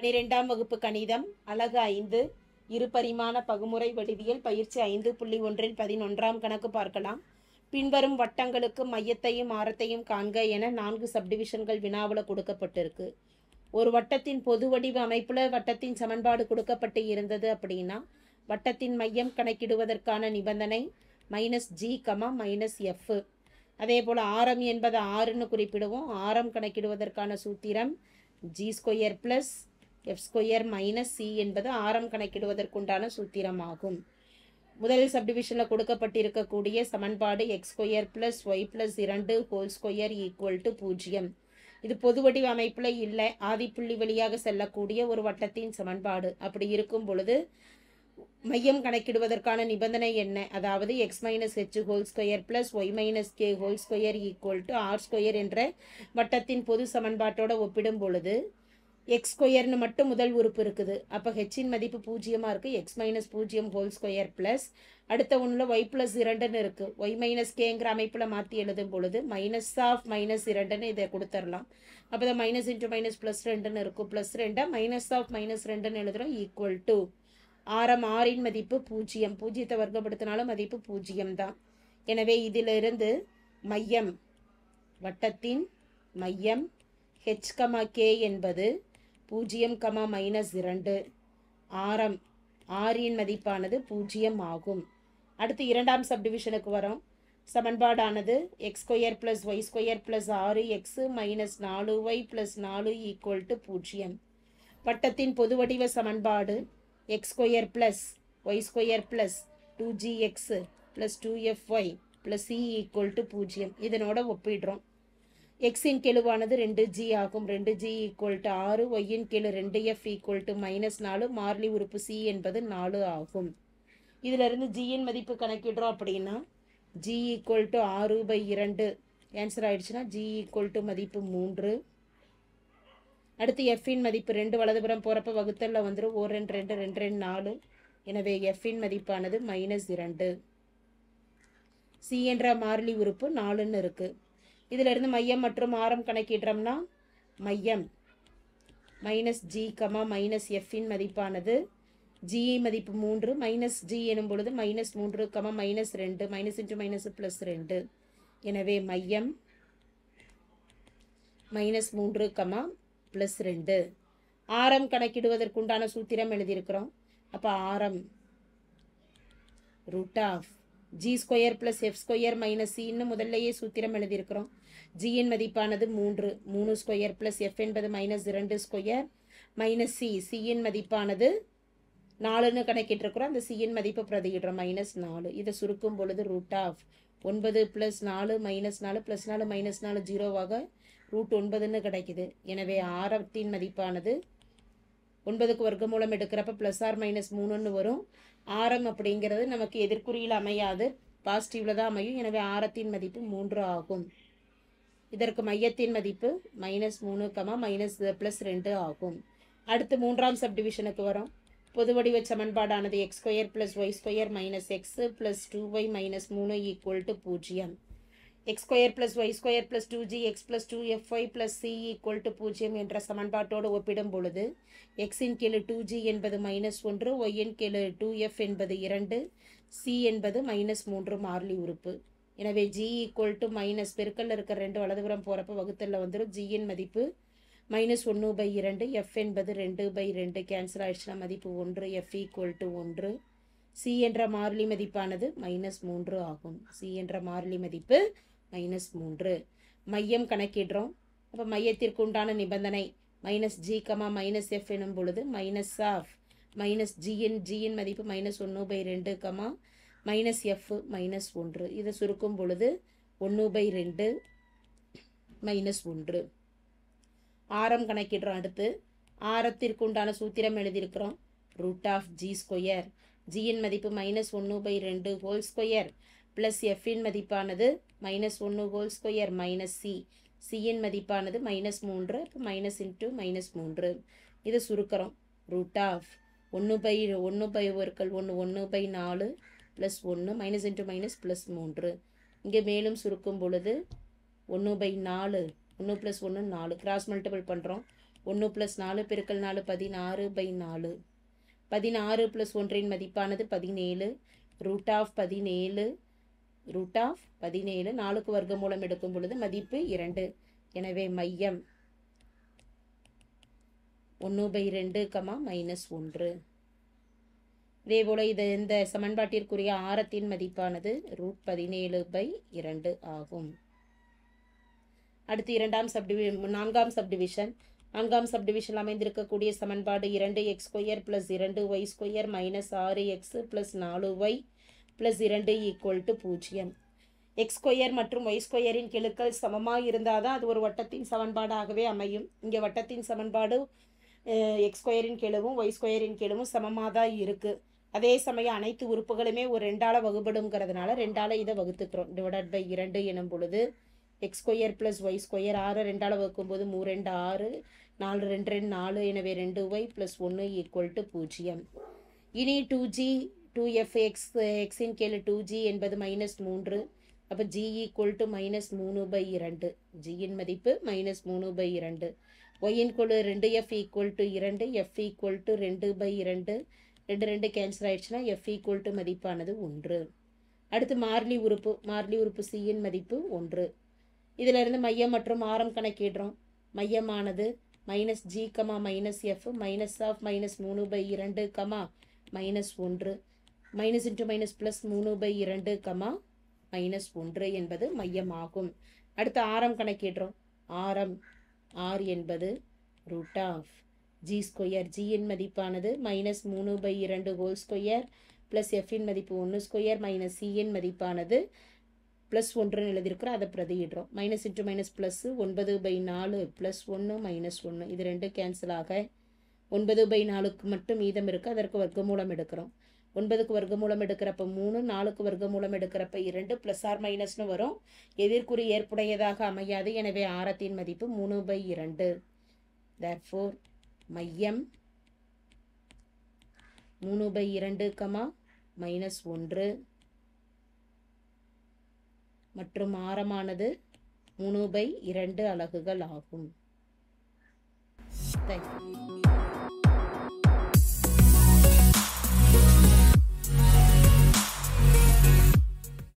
12ஆம் வகுப்பு கணிதம் அலகு 5 இருபரிமாண பகுமுறை வடிவியல் பயிற்சி 5.1 11ஆம் கணக்கு பார்க்கலாம். பின்வரும் வட்டங்களுக்கு மையத்தையும் ஆரத்தையும் காண்க என 4 சப்டிவிஷன்கள் வினாவில் கொடுக்கப்பட்டிருக்கு. ஒரு வட்டத்தின் பொது வடிவ அமைப்புல வட்டத்தின் சமன்பாடு கொடுக்கப்பட்டு இருந்தது அப்படின்னா வட்டத்தின் மையம் கணக்கிடுவதற்கான நிபந்தனை -g, -f. அதே போல் ஆரம் என்பது 6ன்னு குறிப்பிடுவோம். ஆரம் கணக்கிடுவதற்கான சூத்திரம் g² + f² - c என்பது ஆரம் கணக்கிடுவதற்குண்டான சூத்திரமாகும். முதல் சப்டிவிஷனில் கொடுக்கப்பட்டிருக்கக்கூடிய சமன்பாடு x² + y + 2² = 0. இது பொது வடிவ அமைப்பில் இல்லை, ஆதிப்புள்ளி வழியாக செல்லக்கூடிய ஒரு வட்டத்தின் சமன்பாடு. அப்படி இருக்கும் பொழுது மையம் கணக்கிடுவதற்கான நிபந்தனை என்ன? அதாவது x - h² + y - k² = r² என்ற வட்டத்தின் பொது சமன்பாட்டோட ஒப்பிடும் பொழுது x² மட்டும் முதல் உறுப்பு இருக்குது. அப்போ ஹெச்சின் மதிப்பு 0 இருக்குது. x - 0² ப்ளஸ் அடுத்த ஒன்றில் y + 2ன்னு இருக்குது. y - kங்கிற அமைப்பில் மாற்றி எழுதும் பொழுது -2ன்னு இதை கொடுத்துடலாம். அப்போ தான் -× -+2ன்னு இருக்கும். +2 -2ன்னு எழுதுகிறோம் ஈக்குவல் ஆரம் ஆரின் மதிப்பு 0. 0த்தை வர்க்கப்படுத்தினாலும் மதிப்பு 0 தான். எனவே இதிலிருந்து மையம் வட்டத்தின் மையம் h, k என்பது 0, -2. ஆரம் ஆரின் மதிப்பானது 0 ஆகும். அடுத்து இரண்டாம் சப்டிவிஷனுக்கு வரோம். சமன்பாடானது x² + y² + 6x - 4y + 4 = 0. வட்டத்தின் பொது வடிவ சமன்பாடு x² + y² + 2gx + 2fy + c = 0. இதனோட ஒப்பிடுறோம். எக்ஸின் கெழுவானது 2g ஆகும். 2g = 6, ஒய்யின் கெழு 2f = -4, மாறிலி உறுப்பு c என்பது 4 ஆகும். இதிலிருந்து ஜியின் மதிப்பு கணக்கிடுறோம் அப்படின்னா g = 6/2 ஆன்சர் ஆயிடுச்சுன்னா g = மதிப்பு 3. அடுத்து எஃப்பின் மதிப்பு 2 வலதுபுறம் போகிறப்ப வகுத்தல்ல வந்துடும். 1 2 2 2 2 4. எனவே எஃப்பின் மதிப்பானது -2. c என்ற மாறிலி உறுப்பு 4ன்னு இருக்குது. இதிலிருந்து மையம் மற்றும் ஆரம் கணக்கிடுறோம்னா மையம் -g, -f மதிப்பானது g மதிப்பு 3, -g எனும் பொழுது -3, -2 -× +2. எனவே மையம் -3, +2. ஆரம் கணக்கிடுவதற்குண்டான சூத்திரம் எழுதியிருக்கிறோம். அப்போ ஆரம் √g² + f² - c முதல்லையே சூத்திரம் எழுதியிருக்கிறோம். ஜியின் மதிப்பானது 3, 3² + f என்பது -2² - c, cயின் மதிப்பானது 4ன்னு கணக்கிட்டிருக்கிறோம். அந்த cயின் மதிப்பு பிரதியிடுறோம் -4. இதை சுருக்கும் பொழுது √9 + 4 - 4 + 4 - 4 0வாக √9ன்னு கிடைக்குது. எனவே ஆரத்தின் மதிப்பானது 9க்கு வர்க்கமூலம் எடுக்கிறப்ப +or-3ன்னு வரும். ஆரம் அப்படிங்கிறது நமக்கு எதிர்குறியில் அமையாது, பாசிட்டிவில் தான் அமையும். எனவே ஆரத்தின் மதிப்பு 3 ஆகும். இதற்கு மையத்தின் மதிப்பு -3, +2 ஆகும். அடுத்து மூன்றாம் சப்டிவிஷனுக்கு வரோம். பொது வடிவ சமன்பாடானது x² + y² - x + 2y - 3 = 0. x² + y² + 2gx + 2fy + c = 0 என்ற சமன்பாட்டோடு ஒப்பிடும் பொழுது எக்ஸின் கெழு 2g என்பது -1, ஒய்யின் கெழு 2f என்பது 2, c என்பது -3 மாறிலி உறுப்பு. எனவே g = பெருக்கல்ல இருக்கிற 2 வலதுபுறம் போகிறப்ப வகுத்தல்ல வந்துடும். ஜியின் மதிப்பு -1/2, f என்பது 2/2 கேன்சல் ஆயிடுச்சுன்னா மதிப்பு 1, f = 1. c என்ற மாறிலி மதிப்பானது -3 ஆகும். c என்ற மாறிலி மதிப்பு -3. மையம் கணக்கிடுறோம். அப்போ மையத்திற்கு உண்டான நிபந்தனை -g, -f எனும் பொழுது -gயின் மதிப்பு -1/2, -f -1. இதை சுருக்கும் பொழுது 1/2 -1. ஆரம் கணக்கிடுறோம். அடுத்து ஆரத்திற்கு உண்டான சூத்திரம் எழுதியிருக்கிறோம். √g². ஜியின் மதிப்பு -1/2² ப்ளஸ் எஃப்பின் மதிப்பானது -1² - c, சியின் மதிப்பானது -3, அப்போ -× -3. இதை சுருக்கிறோம். √1/1 1/4 + 1 -× -+3. இங்கே மேலும் சுருக்கும் பொழுது 1/4 1 + 1 4 கிராஸ் மல்டிபிள் பண்ணுறோம். 1 + 4 பெருக்கல் 4 16/4. 16 + 1 மதிப்பானது 17. √17 √17 4க்கு வர்க்கமூலம் எடுக்கும் பொழுது மதிப்பு 2. எனவே மையம் 1/2, -1. இதேபோல இந்த சமன்பாட்டிற்குரிய ஆரத்தின் மதிப்பானது √17/2 ஆகும். அடுத்து நான்காம் சப்டிவிஷன். நான்காம் சப்டிவிஷன் அமைந்திருக்கக்கூடிய சமன்பாடு 2x² + 2y² - 6x + 4y + 2 = 0. x² மற்றும் y² கெழுக்கள் சமமாக இருந்தால் தான் அது ஒரு வட்டத்தின் சமன்பாடாகவே அமையும். இங்கே வட்டத்தின் சமன்பாடு x² கெழுவும் y² கெழுவும் சமமாக தான் இருக்குது. அதே சமயம் அனைத்து உறுப்புகளுமே ஒரு 2ஆல் வகுப்படுங்கிறதுனால 2ஆல் இதை வகுத்துக்கிறோம். ÷ 2 எனும் பொழுது x² + y² 6 2ஆல் வகுக்கும்போது 3 2 6 4 2 2 4. எனவே 2y + 1 = 0. இனி 2g 2f x இன் கீழ் 2g என்பது -3. அப்போ g = -3/2. g இன் மதிப்பு -3/2. y இன் கீழ் 2f = 2 f = 2/2. 2 2 கேன்சல் ஆயிடுச்சுன்னா f = மதிப்பானது 1. அடுத்து மாறிலி உறுப்பு c இன் மதிப்பு 1. இதிலிருந்து மையம் மற்றும் ஆரம் கணக்கிடுறோம். மையமானது -g, -f -3/2, -1 -(-3/2) -1 என்பது மையமாகும். அடுத்து ஆரம் கணக்கிடுறோம். ஆரம் r என்பது √g². g இன் மதிப்பானது -3/2² + f இன் மதிப்பு 1² - c இன் மதிப்பானது +1 எழுதியிருக்கிறோம். அதை பிரதியிடுறோம். -(-) +9/4 +1 -1. இது 2 கேன்சல் ஆக 9/4க்கு மட்டும் மீதம் இருக்குது. அதற்கு வர்க்கமூலம் எடுக்கிறோம். 9க்கு வர்க்கமூலம் எடுக்கிறப்ப 3, 4க்கு வர்க்கமூலம் எடுக்கிறப்ப 2 +or - வரும். எதிர்க்குறி ஏற்புடையதாக அமையாது. எனவே ஆரத்தின் மதிப்பு 3/2. therefore மையம் 3/2, -1 மற்றும் ஆரமானது 3/2 அலகுகள் ஆகும். Thank you.